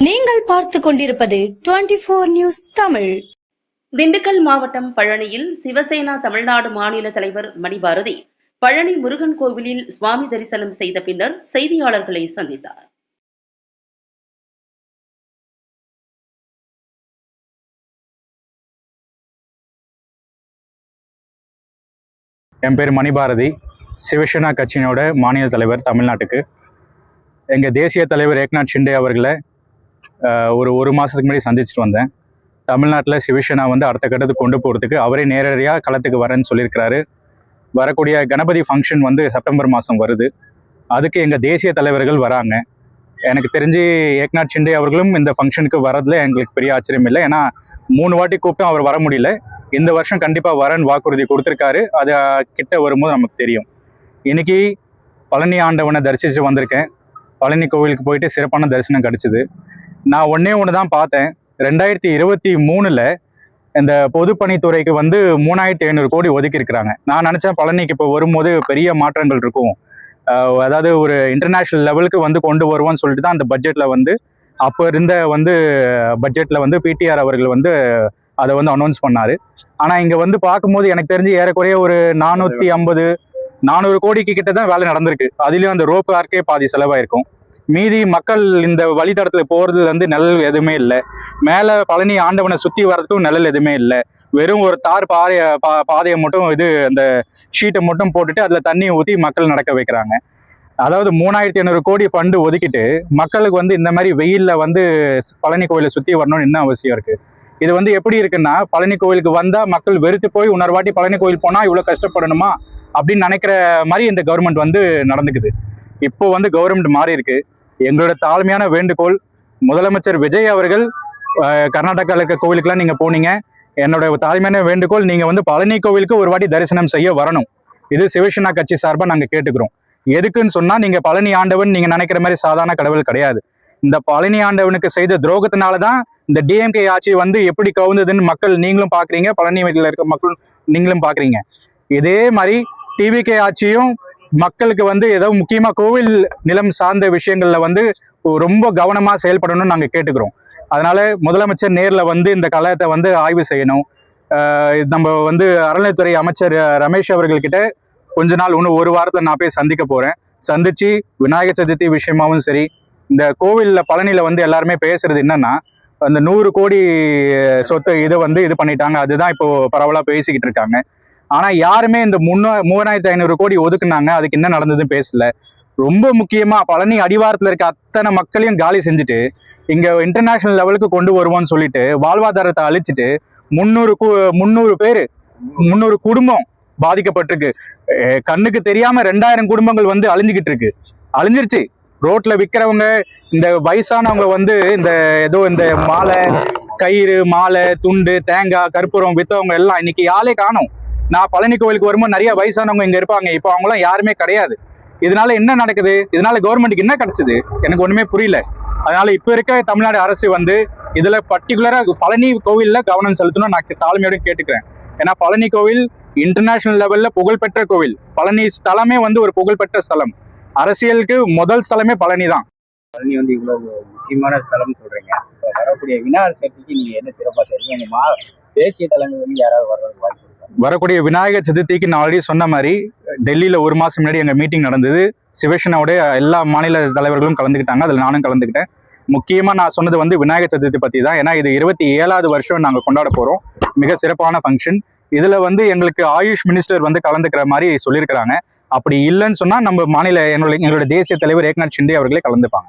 நீங்கள் பார்த்து கொண்டிருப்பது 24 நியூஸ் தமிழ். திண்டுக்கல் மாவட்டம் பழனியில் சிவசேனா தமிழ்நாடு மாநில தலைவர் மணிபாரதி பழனி முருகன் கோவிலில் சுவாமி தரிசனம் செய்த பின்னர் செய்தியாளர்களை சந்தித்தார். என் பேர் மணிபாரதி, சிவசேனா கட்சியினோட மாநில தலைவர் தமிழ்நாட்டுக்கு. எங்கள் தேசிய தலைவர் ஏக்நாத் ஷிண்டே அவர்களை ஒரு மாதத்துக்கு முன்னாடி சந்திச்சுட்டு வந்தேன். தமிழ்நாட்டில் சிவசேனா அடுத்த கட்டத்துக்கு கொண்டு போகிறதுக்கு அவரே நேரடியாக களத்துக்கு வரேன்னு சொல்லியிருக்கிறாரு. வரக்கூடிய கணபதி ஃபங்க்ஷன் செப்டம்பர் மாதம் வருது. அதுக்கு எங்கள் தேசிய தலைவர்கள் வராங்க. எனக்கு தெரிஞ்சு ஏக்நாத் ஷிண்டே அவர்களும் இந்த ஃபங்க்ஷனுக்கு வரதுல எங்களுக்கு பெரிய ஆச்சரியம் இல்லை. ஏன்னா 3 வாட்டி கூப்பிட்டும் அவர் வர முடியல. இந்த வருஷம் கண்டிப்பாக வரேன்னு வாக்குறுதி கொடுத்துருக்காரு. அது கிட்ட வரும்போது நமக்கு தெரியும். இன்னைக்கு பழனி ஆண்டவனை தரிசித்து வந்திருக்கேன். பழனி கோவிலுக்கு போயிட்டு சிறப்பான தரிசனம் கிடச்சிது. நான் ஒன்று தான் பார்த்தேன். 2023 இந்த பொதுப்பணித்துறைக்கு 3500 கோடி ஒதுக்கியிருக்கிறாங்க. நான் நினச்சேன் பழனிக்கு இப்போ வரும்போது பெரிய மாற்றங்கள் இருக்கும், அதாவது ஒரு இன்டர்நேஷ்னல் லெவலுக்கு கொண்டு வருவோம்னு சொல்லிட்டு தான் அந்த பட்ஜெட்டில் அப்போ இருந்த பட்ஜெட்டில் பிடிஆர் அவர்கள் அதை அனௌன்ஸ் பண்ணார். ஆனால் இங்கே பார்க்கும்போது எனக்கு தெரிஞ்சு ஏறக்குறைய ஒரு 450-400 கோடிக்கு கிட்ட தான் வேலை நடந்திருக்கு. அதுலேயும் அந்த ரோப் கார்க்கே பாதி செலவாயிருக்கும். மீதி மக்கள் இந்த வழித்தடத்தில் போகிறதுல நிழல் எதுவுமே இல்லை. மேலே பழனி ஆண்டவனை சுற்றி வர்றதுக்கும் நிழல் எதுவுமே இல்லை. வெறும் ஒரு தார் பாதையை மட்டும் அந்த ஷீட்டை மட்டும் போட்டுட்டு அதில் தண்ணி ஊற்றி மக்கள் நடக்க வைக்கிறாங்க. அதாவது 3500 கோடி ஃபண்டு ஒதுக்கிட்டு மக்களுக்கு இந்த மாதிரி வெயிலில் பழனி கோயிலை சுற்றி வரணும்னு என்ன அவசியம் இருக்குது? இது எப்படி இருக்குன்னா, பழனி கோயிலுக்கு வந்தால் மக்கள் வெறுத்து போய் இன்னொரு வாட்டி பழனி கோயில் போனால் இவ்வளோ கஷ்டப்படணுமா அப்படின்னு நினைக்கிற மாதிரி இந்த கவர்மெண்ட் நடந்துக்குது. இப்போ கவர்மெண்ட் மாறி இருக்கு. எங்களோட தாழ்மையான வேண்டுகோள், முதலமைச்சர் விஜய் அவர்கள் கர்நாடகாவில் இருக்க கோவிலுக்கெல்லாம் நீங்கள் போனீங்க. என்னோட தாழ்மையான வேண்டுகோள், நீங்கள் பழனி கோவிலுக்கு ஒரு வாட்டி தரிசனம் செய்ய வரணும். இது சிவசேனா கட்சி சார்பாக நாங்கள் கேட்டுக்கிறோம். எதுக்குன்னு சொன்னால், நீங்கள் பழனி ஆண்டவன் நீங்கள் நினைக்கிற மாதிரி சாதாரண கடவுள் கிடையாது. இந்த பழனி ஆண்டவனுக்கு செய்த துரோகத்தினால தான் இந்த டிஎம்கே ஆட்சி எப்படி கவுந்ததுன்னு மக்கள் நீங்களும் பார்க்குறீங்க, பழனி வீட்டில் இருக்க மக்கள் நீங்களும் பார்க்குறீங்க. இதே மாதிரி டிவிகே ஆட்சியும் மக்களுக்கு ஏதோ முக்கியமாக கோவில் நிலம் சார்ந்த விஷயங்கள்ல ரொம்ப கவனமாக செயல்படணும்னு நாங்கள் கேட்டுக்கிறோம். அதனால முதலமைச்சர் நேரில் இந்த கலத்தை ஆய்வு செய்யணும். நம்ம அறநிலைத்துறை அமைச்சர் ரமேஷ் அவர்கள்கிட்ட கொஞ்ச நாள் இன்னும் ஒரு வாரத்தில் நான் போய் சந்திக்க போகிறேன். சந்திச்சு விநாயகர் சதுர்த்தி விஷயமாவும் சரி, இந்த கோவிலில் பழனியில் எல்லாருமே பேசுறது என்னன்னா, அந்த 100 கோடி சொத்தை இது பண்ணிட்டாங்க. அதுதான் இப்போ பரவலாக பேசிக்கிட்டு இருக்காங்க. ஆனா யாருமே இந்த 3500 கோடி ஒதுக்குனாங்க, அதுக்கு என்ன நடந்ததுன்னு பேசல. ரொம்ப முக்கியமா பழனி அடிவாரத்துல இருக்க அத்தனை மக்களையும் காலி செஞ்சுட்டு இங்க இன்டர்நேஷனல் லெவலுக்கு கொண்டு வருவோம்னு சொல்லிட்டு வாழ்வாதாரத்தை அழிச்சிட்டு 300 குடும்பம் பாதிக்கப்பட்டிருக்கு. கண்ணுக்கு தெரியாம 2000 குடும்பங்கள் அழிஞ்சுக்கிட்டு இருக்கு. அழிஞ்சிருச்சு. ரோட்ல விற்கிறவங்க, இந்த வயசானவங்க இந்த ஏதோ இந்த மாலை, கயிறு, மாலை, துண்டு, தேங்காய், கற்பூரம் வித்தவங்க எல்லாம் இன்னைக்கு யாரே காணும். நான் பழனி கோவிலுக்கு வரும்போது நிறைய வயசானவங்க இங்க இருப்பாங்க. இப்போ அவங்களாம் யாருமே கிடையாது. இதனால என்ன நடக்குது? இதனால கவர்மெண்ட்டுக்கு என்ன கிடைச்சது? எனக்கு ஒண்ணுமே புரியல. அதனால இப்ப இருக்க தமிழ்நாடு அரசு இதுல பர்டிகுலரா பழனி கோவில்ல கவனம் செலுத்தணும் நான் தாழ்மையோட கேட்டுக்கிறேன். ஏன்னா பழனி கோவில் இன்டர்நேஷனல் லெவல்ல புகழ்பெற்ற கோவில். பழனி ஸ்தலமே ஒரு புகழ்பெற்ற ஸ்தலம். அரசியலுக்கு முதல் ஸ்தலமே பழனி தான். பழனி இவ்வளவு முக்கியமான ஸ்தலம்னு சொல்றீங்க. வரக்கூடிய விநாயகர் சதுர்த்திக்கு நீங்க என்ன சிறப்பா செய்றீங்க? தேசிய தலைமையில யாராவது வர்றதுக்கு வாய்ப்பு? வரக்கூடிய விநாயகர் சதுர்த்திக்கு நான் ஆல்ரெடி சொன்ன மாதிரி டெல்லியில் ஒரு மாதம் முன்னாடி எங்கள் மீட்டிங் நடந்தது. சிவசேனாவுடைய எல்லா மாநில தலைவர்களும் கலந்துக்கிட்டாங்க. அதில் நானும் கலந்துக்கிட்டேன். முக்கியமாக நான் சொன்னது விநாயகர் சதுர்த்தி பற்றி தான். ஏன்னா இது 27வது வருஷம் நாங்கள் கொண்டாட போகிறோம். மிக சிறப்பான ஃபங்க்ஷன். இதில் எங்களுக்கு ஆயுஷ் மினிஸ்டர் கலந்துக்கிற மாதிரி சொல்லியிருக்கிறாங்க. அப்படி இல்லைன்னு சொன்னால் நம்ம எங்களோட தேசிய தலைவர் ஏக்நாத் ஷிண்டே அவர்களே கலந்துப்பாங்க.